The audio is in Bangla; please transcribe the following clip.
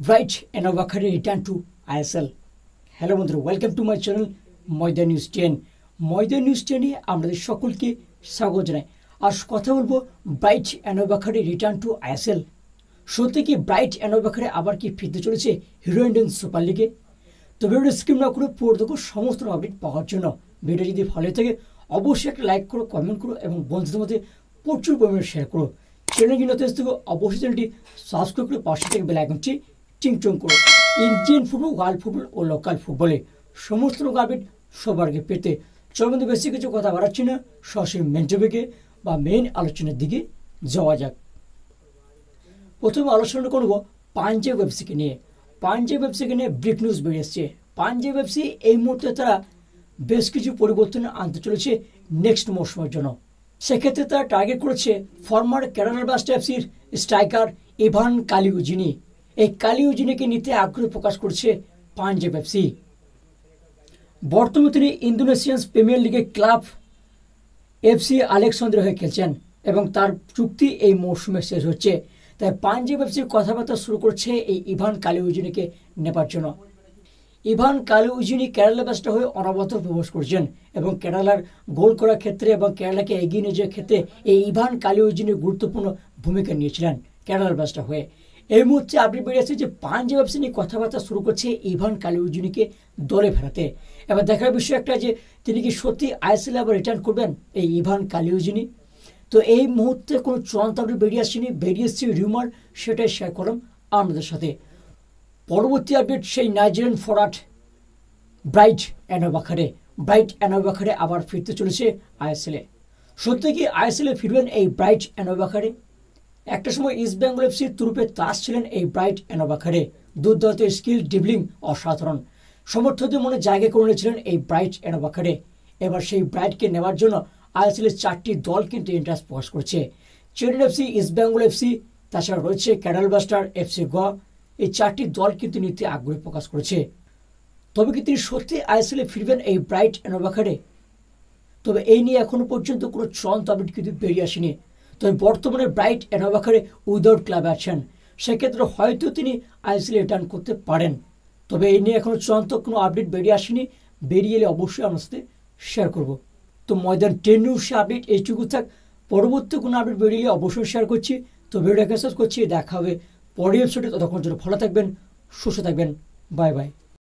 Bright and Avakari return to ISL. Hello বন্ধুরা, ওয়েলকাম টু মাই চ্যানেল ময়দা নিউজ 10। ময়দা নিউজ 10 এ আমাদের সকলকে স্বাগত জানাই। আজ কথা বলবো Bright Enobakhare return to ISL। সত্যি কি ব্রাইট অ্যান্ড আভাকারি আবার কি ফিরতে চলেছে হিরো ইন্ডিয়ান সুপার লিগে? তো ভিডিওটি স্কিপ না করে পুরো দেখো সমস্ত আপডেট পাওয়ার জন্য। ভিডিও যদি ভালো থাকে অবশ্যই একটা লাইক করো, কমেন্ট করো এবং বন্ধুদের মধ্যে প্রচুর পরিমাণে শেয়ার করো। চ্যানেল যদি নতুন থেকে অবশ্যই চ্যানেলটি সাবস্ক্রাইব করে পাশে থেকে বেল আইকনটি টিং করো। ইন্ডিয়ান ফুটবল, ওয়ার্ল্ড ফুটবল ও লোকাল ফুটবলে সমস্ত লোক আপডেট সবার আগে পেতে চল মধ্যে বেশি কিছু কথা বাড়াচ্ছি না, সরাসরি মেন টপিকে বা মেন আলোচনার দিকে যাওয়া যাক। প্রথমে আলোচনা করব পাঞ্জাব এফসিকে নিয়ে। পাঞ্জাব এফসিকে নিয়ে ব্রেক নিউজ বেরিয়ে এসছে। পাঞ্জাব এফসি এই মুহূর্তে তারা বেশ কিছু পরিবর্তন আনতে চলেছে নেক্সট মৌসুমের জন্য। সেক্ষেত্রে তারা টার্গেট করেছে ফর্মার কেরালা ব্লাস্টার এফসির স্ট্রাইকার ইভান কালিউজিনি। এই কালিউজিনিকে নিতে আগ্রহ প্রকাশ করছে পাঞ্জাব এফসি। বর্তমানে তিনি ইন্দোনেশিয়ান প্রিমিয়ার লিগের ক্লাব এফসি আলেকসান্দ্রিয়া হয়ে খেলছেন এবং তার চুক্তি এই মৌসুমে শেষ হচ্ছে। তাই পাঞ্জাব এফসি কথাবার্তা শুরু করছে এই ইভান কালিউজিনিকে নেবার জন্য। ইভান কালিউজিনি কেরালা ব্লাস্টার হয়ে অনবরত প্রবেশ করছেন এবং কেরালার গোল করার ক্ষেত্রে এবং কেরালাকে এগিয়ে নিয়ে যাওয়ার ক্ষেত্রে এই ইভান কালিউজিনি গুরুত্বপূর্ণ ভূমিকা নিয়েছিলেন কেরালা ব্লাস্টার হয়ে। এই মুহূর্তে আপডেট বেরিয়েছে যে পাঞ্জাব এফসি নিয়ে কথাবার্তা শুরু করছে ইভান কালিউজিনিকে দলে ফেরাতে। এবার দেখার বিষয় একটা যে তিনি কি সত্যি আইএসএল আবার রিটার্ন করবেন এই ইভান কালিউজিনি। তো এই মুহূর্তে কোনো চূড়ান্ত আপডেট বেরিয়ে আসেনি, বেরিয়ে এসছে রিউমার, সেটাই শেয়ার করলাম আপনাদের সাথে। পরবর্তী আপডেট সেই Nigerian forward Bright Enobakhare. Bright Enobakhare আবার ফিরতে চলেছে আইএসএলে। সত্যি কি আইএসএলে ফিরবেন এই ব্রাইট অ্যান্ড আভাকারি? একটা সময় ইস্ট বেঙ্গল এফসির তুরুপে তাস ছিলেন এই ব্রাইট অ্যান্ড আভাকারি। দুর্দান্ত স্কিল, ড্রিবলিং অসাধারণ। সমর্থকদের মনে জায়গা করে নিয়েছিলেন এই ব্রাইট অ্যান্ড আভাকারি। এবার সেই ব্রাইটকে নেওয়ার জন্য আইএসএলের 4টি দল কিন্তু ইন্টারেস্ট প্রকাশ করছে। Chennai FC, east Bengal FC, তাছাড়া রয়েছে কেরালা ব্লাস্টার, এফসি গোয়া। এই 4টি দল কিন্তু নিতে আগ্রহ প্রকাশ করেছে। তবে কি তিনি সত্যি আইএসএলে ফিরবেন এই ব্রাইট অ্যান্ড আভাকারি? তবে এই নিয়ে এখনো পর্যন্ত কোনো চূড়ান্ত আপডেট কিন্তু বেরিয়ে আসেনি। তবে বর্তমানে ব্রাইট অ্যান্ড আভাকারি উইদাউট ক্লাবে আছেন, সেক্ষেত্রে হয়তো তিনি আইএসএল রিটার্ন করতে পারেন। তবে এই নিয়ে এখনো চূড়ান্ত কোনো আপডেট বেরিয়ে আসেনি। বেরিয়ে এলে অবশ্যই আমার সাথে শেয়ার করব। তো ময়দান 10 নিউজ আপডেট এইটুকু থাক। পরবর্তী কোনো আপডেট বেরিয়ে অবশ্যই শেয়ার করছি। তো ভিডিওটাকে শেষ করছি, দেখা হবে পরের এপিসোডে। ততক্ষণ জন্য ভালো থাকবেন, সুস্থ থাকবেন। Bye bye.